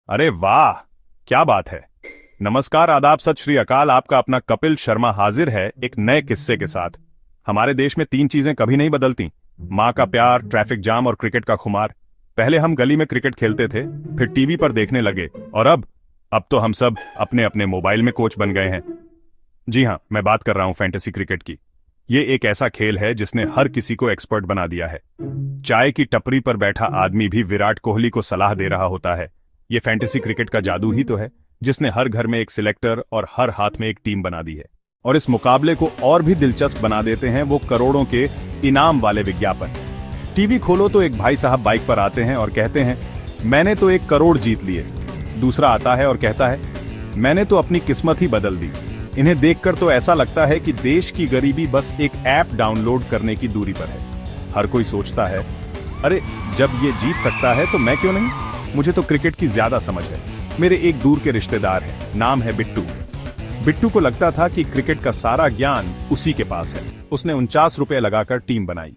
अरे वाह, क्या बात है। नमस्कार, आदाब, सत श्री अकाल। आपका अपना कपिल शर्मा हाजिर है एक नए किस्से के साथ। हमारे देश में तीन चीजें कभी नहीं बदलती: माँ का प्यार, ट्रैफिक जाम और क्रिकेट का खुमार। पहले हम गली में क्रिकेट खेलते थे, फिर टीवी पर देखने लगे, और अब तो हम सब अपने अपने मोबाइल में कोच बन गए हैं। जी हाँ, मैं बात कर रहा हूं फैंटेसी क्रिकेट की। ये एक ऐसा खेल है जिसने हर किसी को एक्सपर्ट बना दिया है। चाय की टपरी पर बैठा आदमी भी विराट कोहली को सलाह दे रहा होता है। ये फैंटेसी क्रिकेट का जादू ही तो है, जिसने हर घर में एक सिलेक्टर और हर हाथ में एक टीम बना दी है। और इस मुकाबले को और भी दिलचस्प बना देते हैं वो करोड़ों के इनाम वाले विज्ञापन। टीवी खोलो तो एक भाई साहब बाइक पर आते हैं और कहते हैं, मैंने तो 1 करोड़ जीत लिए। दूसरा आता है और कहता है, मैंने तो अपनी किस्मत ही बदल दी। इन्हें देखकर तो ऐसा लगता है कि देश की गरीबी बस एक ऐप डाउनलोड करने की दूरी पर है। हर कोई सोचता है, अरे जब ये जीत सकता है तो मैं क्यों नहीं? मुझे तो क्रिकेट की ज्यादा समझ है। मेरे एक दूर के रिश्तेदार हैं, नाम है बिट्टू। बिट्टू को लगता था कि क्रिकेट का सारा ज्ञान उसी के पास है। उसने 49 रुपए लगाकर टीम बनाई।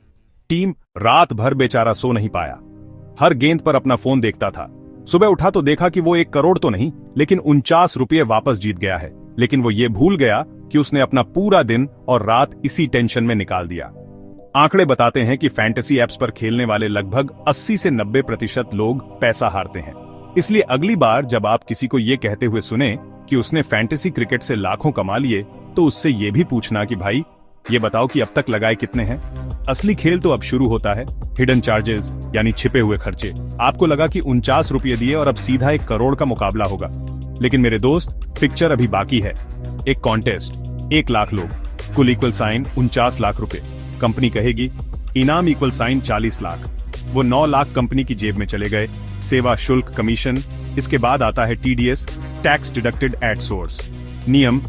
टीम रात भर बेचारा सो नहीं पाया, हर गेंद पर अपना फोन देखता था। सुबह उठा तो देखा कि वो 1 करोड़ तो नहीं, लेकिन 49 रुपये वापस जीत गया है। लेकिन वो ये भूल गया कि उसने अपना पूरा दिन और रात इसी टेंशन में निकाल दिया। आंकड़े बताते हैं कि फैंटेसी एप्स पर खेलने वाले लगभग 80 से 90% लोग पैसा हारते हैं। इसलिए अगली बार जब आप किसी को ये कहते हुए सुने कि उसने फैंटेसी क्रिकेट से लाखों कमा लिए, तो उससे ये भी पूछना कि भाई ये बताओ कि अब तक लगाए कितने हैं। असली खेल तो अब शुरू होता है। हिडन चार्जेस यानी छिपे हुए खर्चे। आपको लगा कि 49 रुपये दिए और अब सीधा 1 करोड़ का मुकाबला होगा, लेकिन मेरे दोस्त, पिक्चर अभी बाकी है। एक कॉन्टेस्ट, 1 लाख लोग, कुल इक्वल साइन 49 लाख रुपए। कंपनी कहेगी इनाम इक्वल साइन 40 लाख। वो 9 लाख कंपनी की जेब में चले गए। सेवा शुल्क, कमीशन, इसके बाद आता है TDS, tax deducted at source. नियम,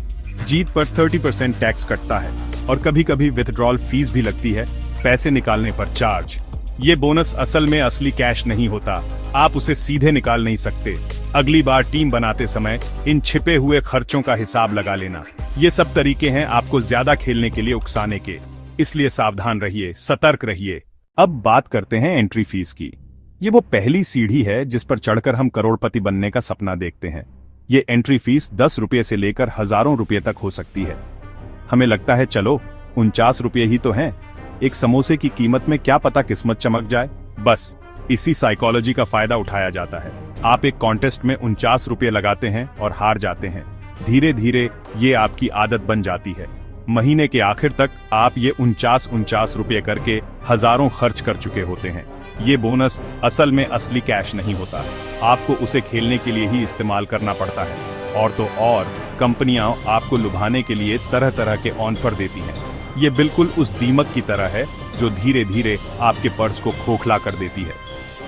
जीत पर 30% टैक्स कटता है और कभी कभी विथड्रॉल फीस भी लगती है, पैसे निकालने पर चार्ज। ये बोनस असल में असली कैश नहीं होता, आप उसे सीधे निकाल नहीं सकते। अगली बार टीम बनाते समय इन छिपे हुए खर्चों का हिसाब लगा लेना। ये सब तरीके हैं आपको ज्यादा खेलने के लिए उकसाने के, इसलिए सावधान रहिए, सतर्क रहिए। अब बात करते हैं एंट्री फीस की। ये वो पहली सीढ़ी है जिस पर चढ़कर हम करोड़पति बनने का सपना देखते हैं। ये एंट्री फीस 10 रुपये से लेकर हजारों रुपये तक हो सकती है। हमें लगता है चलो 49 रुपये ही तो हैं, एक समोसे की कीमत में क्या पता किस्मत चमक जाए। बस इसी साइकोलॉजी का फायदा उठाया जाता है। आप एक कॉन्टेस्ट में 49 रुपये लगाते हैं और हार जाते हैं। धीरे धीरे ये आपकी आदत बन जाती है। महीने के आखिर तक आप ये 49 रुपये करके हजारों खर्च कर चुके होते हैं। ये बोनस असल में असली कैश नहीं होता, आपको उसे खेलने के लिए ही इस्तेमाल करना पड़ता है। और तो और कंपनियां आपको लुभाने के लिए तरह तरह के ऑफर देती हैं। ये बिल्कुल उस दीमक की तरह है जो धीरे धीरे आपके पर्स को खोखला कर देती है।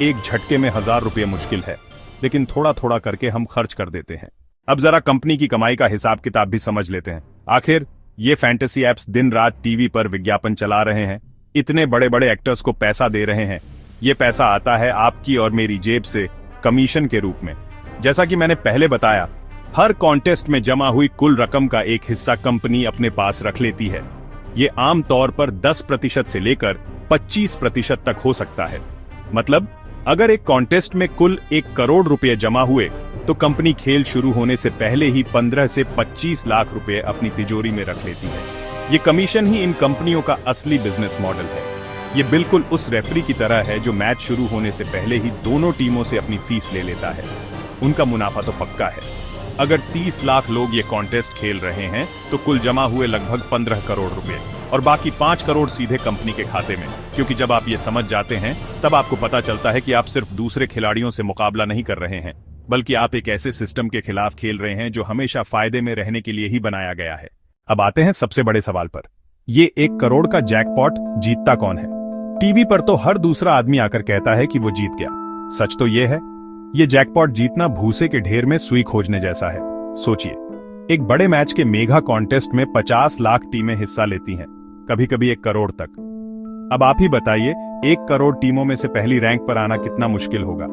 एक झटके में 1000 रुपये मुश्किल है, लेकिन थोड़ा थोड़ा करके हम खर्च कर देते हैं। अब जरा कंपनी की कमाई का हिसाब किताब भी समझ लेते हैं। आखिर ये फैंटेसी एप्स दिन रात टीवी पर विज्ञापन चला रहे हैं, इतने बड़े बड़े एक्टर्स को पैसा दे रहे हैं। ये पैसा आता है आपकी और मेरी जेब से कमीशन के रूप में। जैसा कि मैंने पहले बताया, हर कॉन्टेस्ट में जमा हुई कुल रकम का एक हिस्सा कंपनी अपने पास रख लेती है। ये आम तौर पर 10% से लेकर 25% तक हो सकता है। मतलब अगर एक कॉन्टेस्ट में कुल 1 करोड़ रुपए जमा हुए, तो कंपनी खेल शुरू होने से पहले ही 15 से 25 लाख रुपए अपनी तिजोरी में रख लेती है। ये कमीशन ही इन कंपनियों का असली बिजनेस मॉडल है। ये बिल्कुल उस रेफरी की तरह है जो मैच शुरू होने से पहले ही दोनों टीमों से अपनी फीस ले लेता है। उनका मुनाफा तो पक्का है। अगर 30 लाख लोग ये कॉन्टेस्ट खेल रहे हैं, तो कुल जमा हुए लगभग 15 करोड़ रुपए, और बाकी 5 करोड़ सीधे कंपनी के खाते में। क्योंकि जब आप ये समझ जाते हैं, तब आपको पता चलता है कि आप सिर्फ दूसरे खिलाड़ियों से मुकाबला नहीं कर रहे हैं, बल्कि आप एक ऐसे सिस्टम के खिलाफ खेल रहे हैं जो हमेशा फायदे में रहने के लिए ही बनाया गया है। अब आते हैं सबसे बड़े सवाल पर। ये 1 करोड़ का जैकपॉट जीतता कौन है? टीवी पर तो हर दूसरा आदमी आकर कहता है कि वो जीत गया। सच तो ये है, ये जैकपॉट जीतना भूसे के ढेर में सुई खोजने जैसा है। सोचिए, एक बड़े मैच के मेगा कॉन्टेस्ट में 50 लाख टीमें हिस्सा लेती हैं, कभी कभी 1 करोड़ तक। अब आप ही बताइए, 1 करोड़ टीमों में से पहली रैंक पर आना कितना मुश्किल होगा।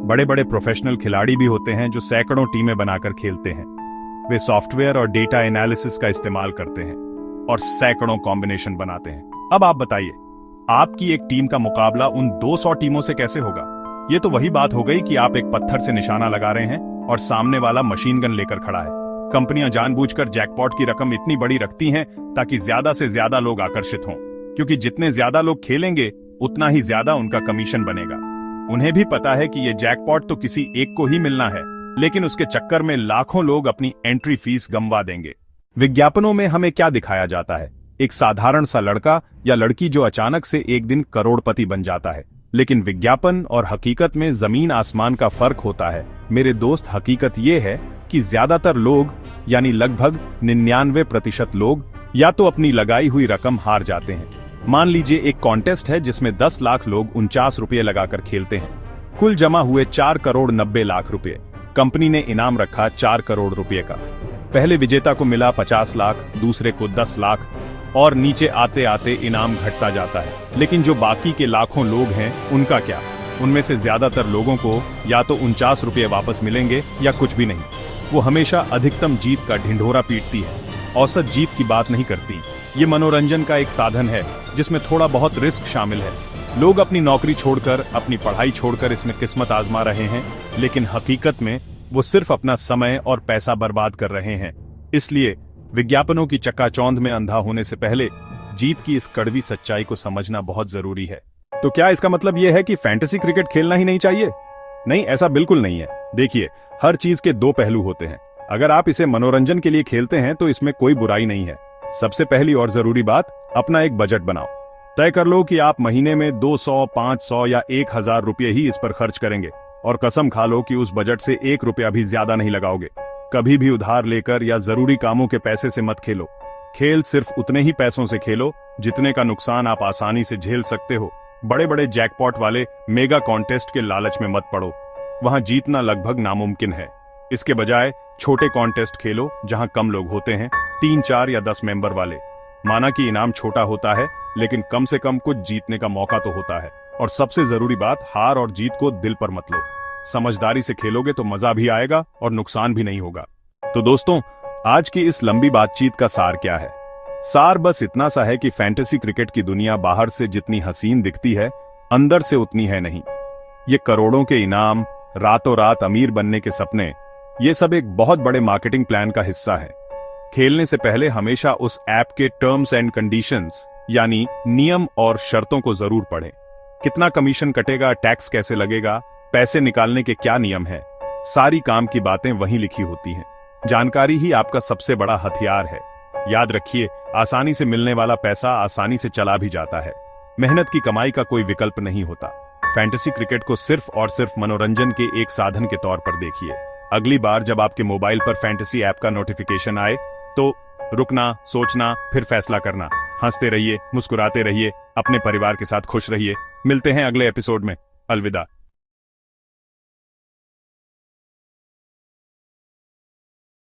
बड़े बड़े प्रोफेशनल खिलाड़ी भी होते हैं जो सैकड़ों टीमें बनाकर खेलते हैं। वे सॉफ्टवेयर और डेटा एनालिसिस का इस्तेमाल करते हैं और सैकड़ों कॉम्बिनेशन बनाते हैं। अब आप बताइए, आपकी एक टीम का मुकाबला उन 200 टीमों से कैसे होगा? ये तो वही बात हो गई कि आप एक पत्थर से निशाना लगा रहे हैं और सामने वाला मशीन गन लेकर खड़ा है। कंपनियां जानबूझकर जैकपॉट की रकम इतनी बड़ी रखती हैं ताकि ज्यादा से ज्यादा लोग आकर्षित हों, क्योंकि जितने ज्यादा लोग खेलेंगे उतना ही ज्यादा उनका कमीशन बनेगा। उन्हें भी पता है कि ये जैकपॉट तो किसी एक को ही मिलना है, लेकिन उसके चक्कर में लाखों लोग अपनी एंट्री फीस गंवा देंगे। विज्ञापनों में हमें क्या दिखाया जाता है? एक साधारण सा लड़का या लड़की जो अचानक से एक दिन करोड़पति बन जाता है। लेकिन विज्ञापन और हकीकत में जमीन आसमान का फर्क होता है मेरे दोस्त। हकीकत ये है कि ज्यादातर लोग यानी लगभग 99% लोग या तो अपनी लगाई हुई रकम हार जाते हैं। मान लीजिए एक कॉन्टेस्ट है जिसमें 10 लाख लोग 49 रुपये लगाकर खेलते हैं। कुल जमा हुए 4 करोड़ 90 लाख रुपए। कंपनी ने इनाम रखा 4 करोड़ रुपए का। पहले विजेता को मिला 50 लाख, दूसरे को 10 लाख और नीचे आते आते इनाम घटता जाता है। लेकिन जो बाकी के लाखों लोग हैं उनका क्या? उनमें से ज्यादातर लोगों को या तो 49 रुपये वापस मिलेंगे या कुछ भी नहीं। वो हमेशा अधिकतम जीत का ढिंढोरा पीटती है, औसत जीत की बात नहीं करती। ये मनोरंजन का एक साधन है जिसमें थोड़ा बहुत रिस्क शामिल है। लोग अपनी नौकरी छोड़कर, अपनी पढ़ाई छोड़कर इसमें किस्मत आजमा रहे हैं, लेकिन हकीकत में वो सिर्फ अपना समय और पैसा बर्बाद कर रहे हैं। इसलिए विज्ञापनों की चकाचौंध में अंधा होने से पहले जीत की इस कड़वी सच्चाई को समझना बहुत जरूरी है। तो क्या इसका मतलब यह है कि फैंटेसी क्रिकेट खेलना ही नहीं चाहिए? नहीं, ऐसा बिल्कुल नहीं है। देखिए, हर चीज के दो पहलू होते हैं। अगर आप इसे मनोरंजन के लिए खेलते हैं तो इसमें कोई बुराई नहीं है। सबसे पहली और जरूरी बात, अपना एक बजट बनाओ। तय कर लो कि आप महीने में 200, 500 या 1000 रुपये ही इस पर खर्च करेंगे, और कसम खा लो कि उस बजट से 1 रुपया भी ज्यादा नहीं लगाओगे। कभी भी उधार लेकर या जरूरी कामों के पैसे से मत खेलो। खेल सिर्फ उतने ही पैसों से खेलो जितने का नुकसान आप आसानी से झेल सकते हो। बड़े बड़े जैकपॉट वाले मेगा कॉन्टेस्ट के लालच में मत पड़ो, वहां जीतना लगभग नामुमकिन है। इसके बजाय छोटे कॉन्टेस्ट खेलो जहां कम लोग होते हैं, 3, 4 या 10 मेंबर वाले। माना कि इनाम छोटा होता है, लेकिन कम से कम कुछ जीतने का मौका तो होता है। और सबसे जरूरी बात, हार और जीत को दिल पर मत लो। समझदारी से खेलोगे तो मजा भी आएगा और नुकसान भी नहीं होगा। तो दोस्तों, आज की इस लंबी बातचीत का सार क्या है? सार बस इतना सा है कि फैंटेसी क्रिकेट की दुनिया बाहर से जितनी हसीन दिखती है, अंदर से उतनी है नहीं। ये करोड़ों के इनाम, रातों रात अमीर बनने के सपने, ये सब एक बहुत बड़े मार्केटिंग प्लान का हिस्सा है। खेलने से पहले हमेशा उस ऐप के टर्म्स एंड कंडीशंस यानी नियम और शर्तों को जरूर पढ़ें। कितना कमीशन कटेगा, टैक्स कैसे लगेगा, पैसे निकालने के क्या नियम हैं, सारी काम की बातें वहीं लिखी होती हैं। जानकारी ही आपका सबसे बड़ा हथियार है। याद रखिए, आसानी से मिलने वाला पैसा आसानी से चला भी जाता है। मेहनत की कमाई का कोई विकल्प नहीं होता। फैंटेसी क्रिकेट को सिर्फ और सिर्फ मनोरंजन के एक साधन के तौर पर देखिए। अगली बार जब आपके मोबाइल पर फैंटेसी ऐप का नोटिफिकेशन आए तो रुकना, सोचना, फिर फैसला करना। हंसते रहिए, मुस्कुराते रहिए, अपने परिवार के साथ खुश रहिए। मिलते हैं अगले एपिसोड में। अलविदा।